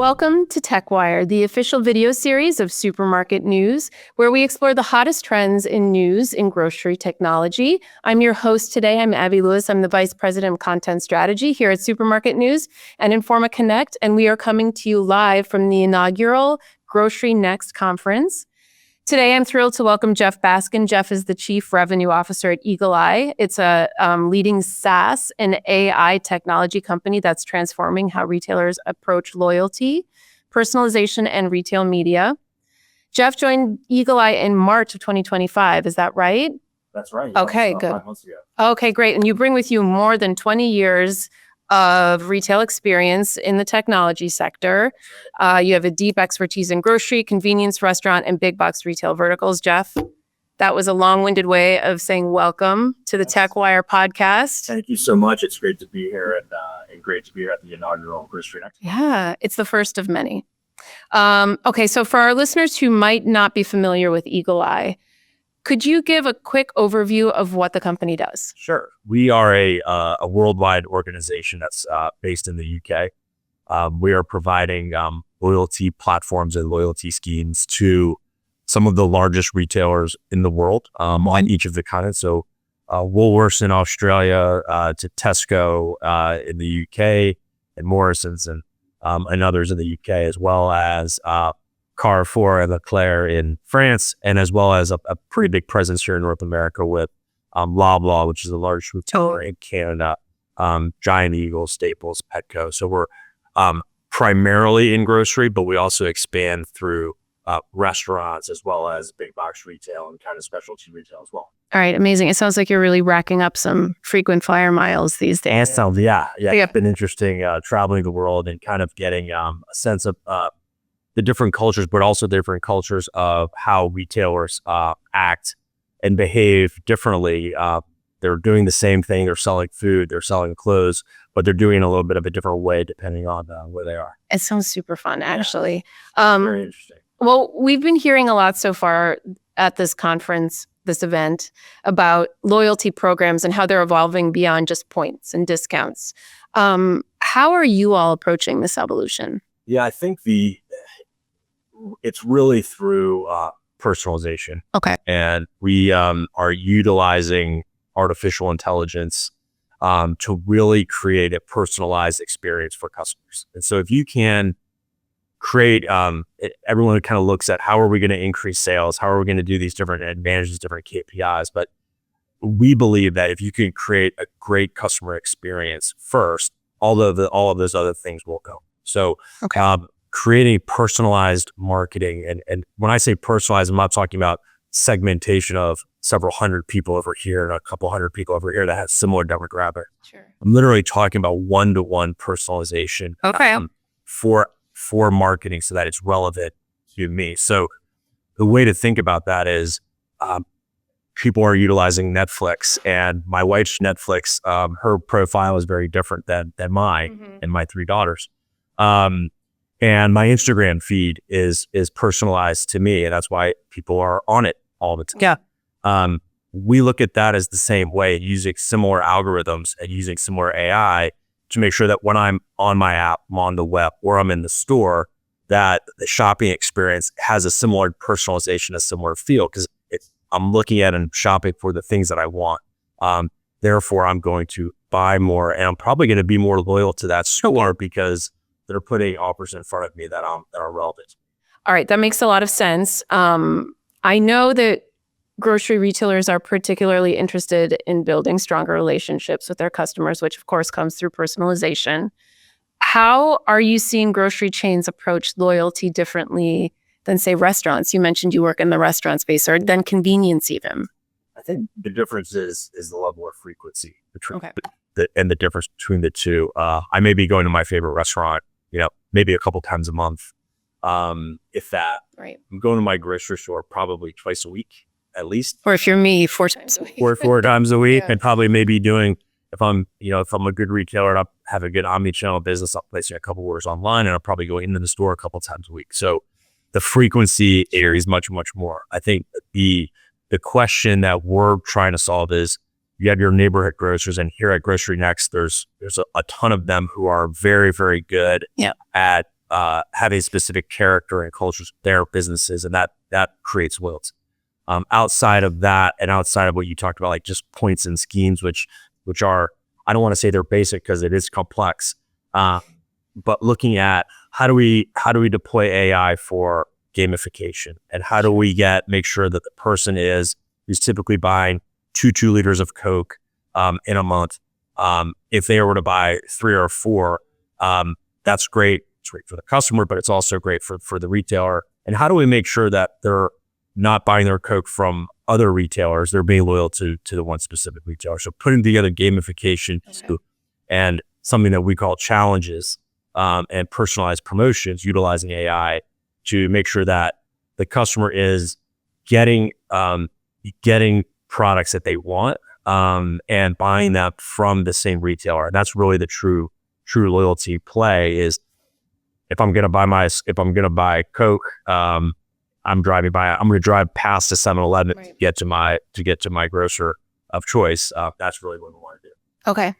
Welcome to TechWire, the official video series of Supermarket News, where we explore the hottest trends in news in grocery technology. I'm your host today. I'm Abbey Lewis. I'm the Vice President of Content Strategy here at Supermarket News and Informa Connect, and we are coming to you live from the inaugural GroceryNEXT conference. Today, I'm thrilled to welcome Jeff Baskin. Jeff is the Chief Revenue Officer at Eagle Eye. It's a leading SaaS and AI technology company that's transforming how retailers approach loyalty, personalization, and retail media. Jeff joined Eagle Eye in March of 2025. Is that right? That's right. Okay, good. 5 months ago. Okay, great. And you bring with you more than 20 years of retail experience in the technology sector. You have a deep expertise in grocery, convenience, restaurant, and big box retail verticals. Jeff, that was a long-winded way of saying welcome to the TechWire podcast. Thank you so much. It's great to be here and great to be here at the inaugural GroceryNEXT. Yeah, it's the first of many. Okay, so for our listeners who might not be familiar with Eagle Eye, could you give a quick overview of what the company does? Sure. We are a worldwide organization that's based in the UK. We are providing loyalty platforms and loyalty schemes to some of the largest retailers in the world on each of the continents. So Woolworths in Australia, to Tesco in the UK, and Morrison's and others in the UK, as well as Carrefour and Leclerc in France, and as well as a pretty big presence here in North America with Loblaw, which is the largest retailer in Canada, Giant Eagle, Staples, Petco. So we're primarily in grocery, but we also expand through restaurants as well as big box retail and kind of specialty retail as well. All right, amazing. It sounds like you're really racking up some frequent flyer miles these days. Yeah. It's been interesting traveling the world and kind of getting a sense of the different cultures, but also different cultures of how retailers act and behave differently. They're doing the same thing. They're selling food, they're selling clothes, but they're doing it a little bit of a different way depending on where they are. It sounds super fun, actually. Very interesting. Well, we've been hearing a lot so far at this conference, this event, about loyalty programs and how they're evolving beyond just points and discounts. How are you all approaching this evolution? Yeah, I think it's really through personalization. Okay. And we are utilizing artificial intelligence to really create a personalized experience for customers. And so if you can create, everyone kind of looks at how are we going to increase sales? How are we going to do these different advantages, different KPIs? But we believe that if you can create a great customer experience first, all of those other things will go. So creating personalized marketing. And when I say personalized, I'm not talking about segmentation of several hundred people over here and a couple hundred people over here that have similar demographic. Sure. I'm literally talking about one-to-one personalization for marketing so that it's relevant to me. So the way to think about that is people are utilizing Netflix, and my wife's Netflix, her profile is very different than mine and my 3 daughters. And my Instagram feed is personalized to me, and that's why people are on it all the time. Yeah. We look at that as the same way, using similar algorithms and using similar AI to make sure that when I'm on my app, I'm on the web, or I'm in the store, that the shopping experience has a similar personalization, a similar feel, because I'm looking at and shopping for the things that I want. Therefore, I'm going to buy more, and I'm probably going to be more loyal to that store because they're putting offers in front of me that are relevant. All right, that makes a lot of sense. I know that grocery retailers are particularly interested in building stronger relationships with their customers, which of course comes through personalization. How are you seeing grocery chains approach loyalty differently than, say, restaurants? You mentioned you work in the restaurant space, or than convenience even. I think the difference is the level of frequency and the difference between the two. I may be going to my favorite restaurant, maybe a couple times a month, if that. Right. I'm going to my grocery store probably twice a week, at least. Or if you're me, 4 times a week. Four times a week, and probably maybe doing, if I'm a good retailer and I have a good omni-channel business, I'm placing a couple orders online, and I'm probably going into the store a couple times a week. So the frequency varies much, much more. I think the question that we're trying to solve is, you have your neighborhood grocers, and here at GroceryNEXT, there's a ton of them who are very, very good at have a specific character and culture to their businesses, and that creates loyalty. Outside of that, and outside of what you talked about, like just points and schemes, which are, I don't want to say they're basic because it is complex, but looking at how do we deploy AI for gamification, and how do we make sure that the person who's typically buying 2 liters of Coke in a month, if they were to buy 3 or 4, that's great. It's great for the customer, but it's also great for the retailer. And how do we make sure that they're not buying their Coke from other retailers, they're being loyal to the one specific retailer? So putting together gamification and something that we call challenges and personalized promotions, utilizing AI to make sure that the customer is getting products that they want and buying them from the same retailer. And that's really the true loyalty play. Is if I'm going to buy Coke, I'm going to drive past the 7-Eleven to get to my grocer of choice. That's really what we want to do. Okay.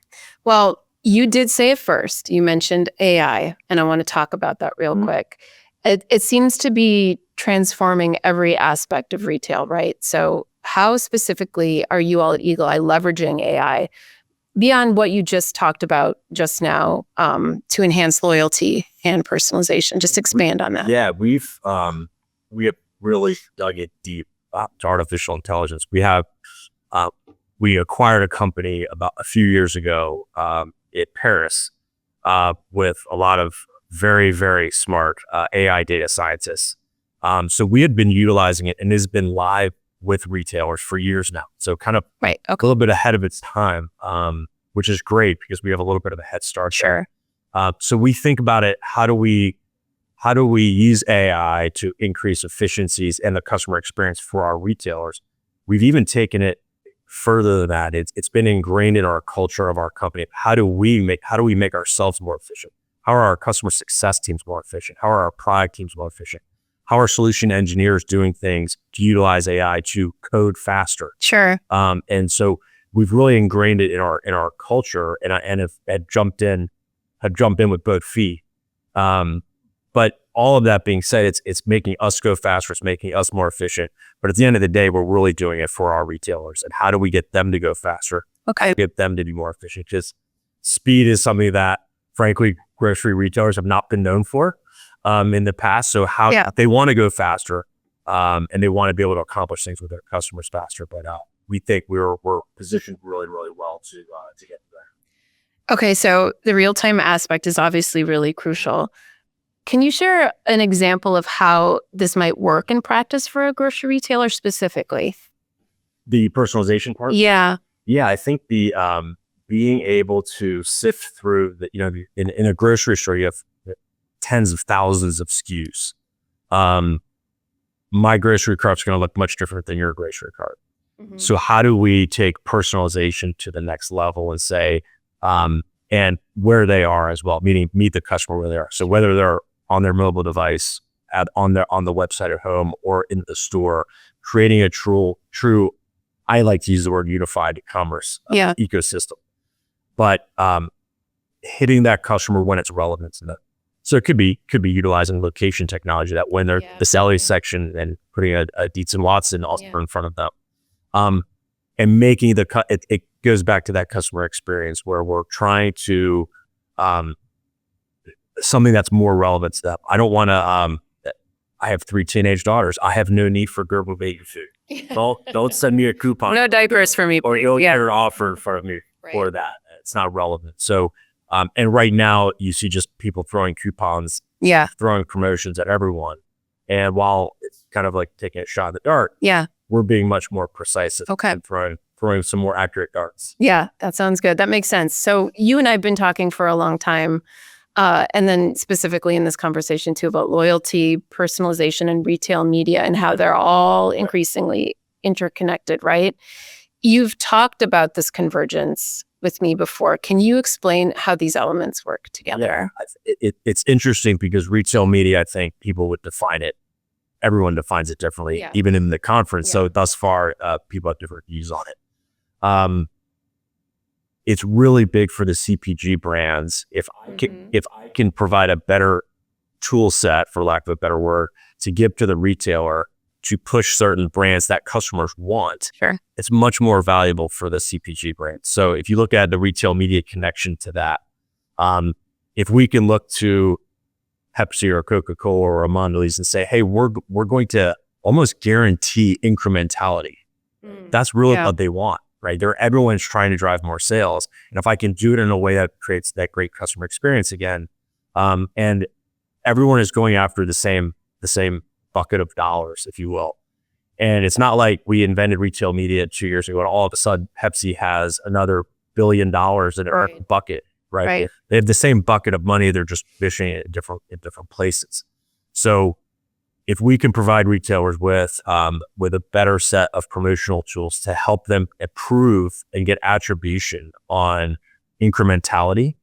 Well, you did say it first. You mentioned AI, and I want to talk about that real quick. It seems to be transforming every aspect of retail, right? So how specifically are you all at Eagle Eye leveraging AI beyond what you just talked about just now to enhance loyalty and personalization? Just expand on that. Yeah, we have really dug it deep to artificial intelligence. We acquired a company about a few years ago in Paris with a lot of very, very smart AI data scientists. So we had been utilizing it, and it has been live with retailers for years now. So kind of a little bit ahead of its time, which is great because we have a little bit of a head start. Sure. So we think about it, how do we use AI to increase efficiencies and the customer experience for our retailers? We've even taken it further than that. It's been ingrained in our culture of our company. How do we make ourselves more efficient? How are our customer success teams more efficient? How are our product teams more efficient? How are solution engineers doing things to utilize AI to code faster? Sure. And so we've really ingrained it in our culture, and have jumped in with both feet. But all of that being said, it's making us go faster. It's making us more efficient. But at the end of the day, we're really doing it for our retailers. And how do we get them to go faster? Okay. Get them to be more efficient? Because speed is something that, frankly, grocery retailers have not been known for in the past. So they want to go faster and they want to be able to accomplish things with their customers faster. But we think we're positioned really, really well to get to that. Okay. So the real-time aspect is obviously really crucial. Can you share an example of how this might work in practice for a grocery retailer specifically? The personalization part? Yeah. Yeah, I think the being able to sift through in a grocery store, you have tens of thousands of SKUs. My grocery cart's going to look much different than your grocery cart. Mm-hmm. So how do we take personalization to the next level and say, and where they are as well, meaning meet the customer where they are. So whether they're on their mobile device, on the website at home, or in the store, creating a true, I like to use the word unified commerce ecosystem, but hitting that customer when it's relevant to them. So it could be utilizing location technology that when they're the selling section and putting a Dietz and Watson also in front of them, and making it goes back to that customer experience where we're trying to something that's more relevant to them. I don't want to. I have 3 teenage daughters. I have no need for Gerber baby food. Don't send me a coupon. No diapers for me. Or you'll get an offer in front of me for that. It's not relevant. So, and right now you see just people throwing coupons, throwing promotions at everyone. And while it's kind of like taking a shot in the dark, we're being much more precise and throwing some more accurate darts. Yeah, that sounds good. That makes sense. So you and I have been talking for a long time, and then specifically in this conversation too, about loyalty, personalization, and retail media, and how they're all increasingly interconnected, right? You've talked about this convergence with me before. Can you explain how these elements work together? Yeah, it's interesting because retail media, I think people would define it. Everyone defines it differently, even in the conference. So thus far, people have different views on it. It's really big for the CPG brands. If I can provide a better tool set, for lack of a better word, to give to the retailer to push certain brands that customers want, Sure. it's much more valuable for the CPG brand. So if you look at the retail media connection to that, if we can look to Pepsi or Coca-Cola or a Mondelez and say, hey, we're going to almost guarantee incrementality. That's really what they want, right? Everyone's trying to drive more sales. And if I can do it in a way that creates that great customer experience again, and everyone is going after the same bucket of dollars, if you will. And it's not like we invented retail media 2 years ago and all of a sudden Pepsi has another $1 billion in their bucket, right? They have the same bucket of money. They're just fishing it in different places. So if we can provide retailers with a better set of promotional tools to help them improve and get attribution on incrementality,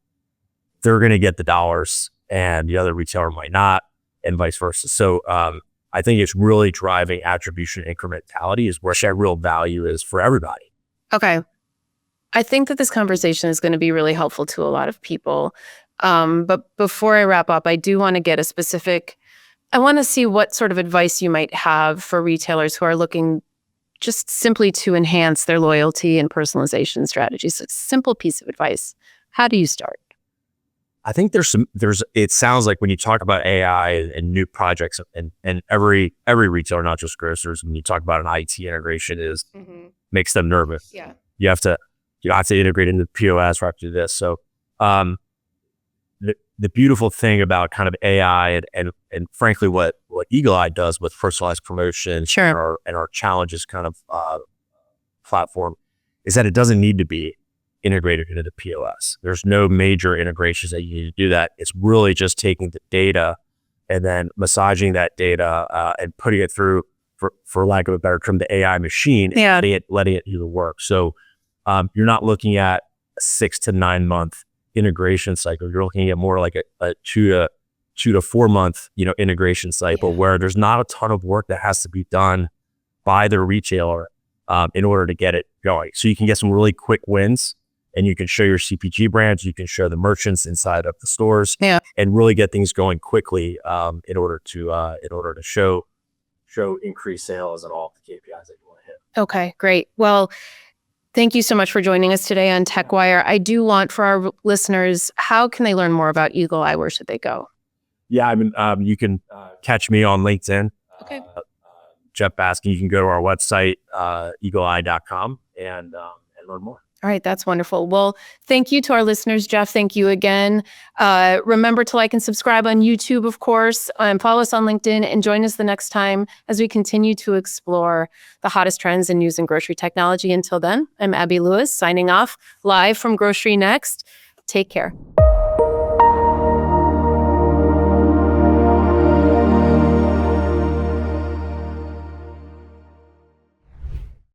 they're going to get the dollars and the other retailer might not, and vice versa. So I think it's really driving attribution incrementality is where that real value is for everybody. Okay. I think that this conversation is going to be really helpful to a lot of people. But before I wrap up, I do want to get a specific, I want to see what sort of advice you might have for retailers who are looking just simply to enhance their loyalty and personalization strategies. It's a simple piece of advice. How do you start? I think it sounds like when you talk about AI and new projects and every retailer, not just grocers, when you talk about an IT integration makes them nervous. Yeah. You have to integrate into the POS, or have to do this. So, the beautiful thing about kind of AI and frankly, what Eagle Eye does with personalized promotion and our challenges kind of, platform is that it doesn't need to be integrated into the POS. There's no major integrations that you need to do that. It's really just taking the data and then massaging that data and putting it through, for lack of a better term, the AI machine, and letting it do the work. So you're not looking at a 6 to 9 month integration cycle. You're looking at more like a 2 to 4 month integration cycle where there's not a ton of work that has to be done by the retailer in order to get it going. So you can get some really quick wins. And you can show your CPG brands, you can show the merchants inside of the stores, and really get things going quickly in order to show increased sales and all the KPIs that you want to hit. Okay, great. Well, thank you so much for joining us today on TechWire. I do want for our listeners, how can they learn more about Eagle Eye? Where should they go? Yeah, I mean, you can catch me on LinkedIn. Okay. Jeff Baskin. You can go to our website, eagleeye.com, and learn more. All right, that's wonderful. Well, thank you to our listeners, Jeff. Thank you again. Remember to like and subscribe on YouTube, of course, and follow us on LinkedIn, and join us the next time as we continue to explore the hottest trends in news and grocery technology. Until then, I'm Abbey Lewis, signing off live from Grocery Next. Take care.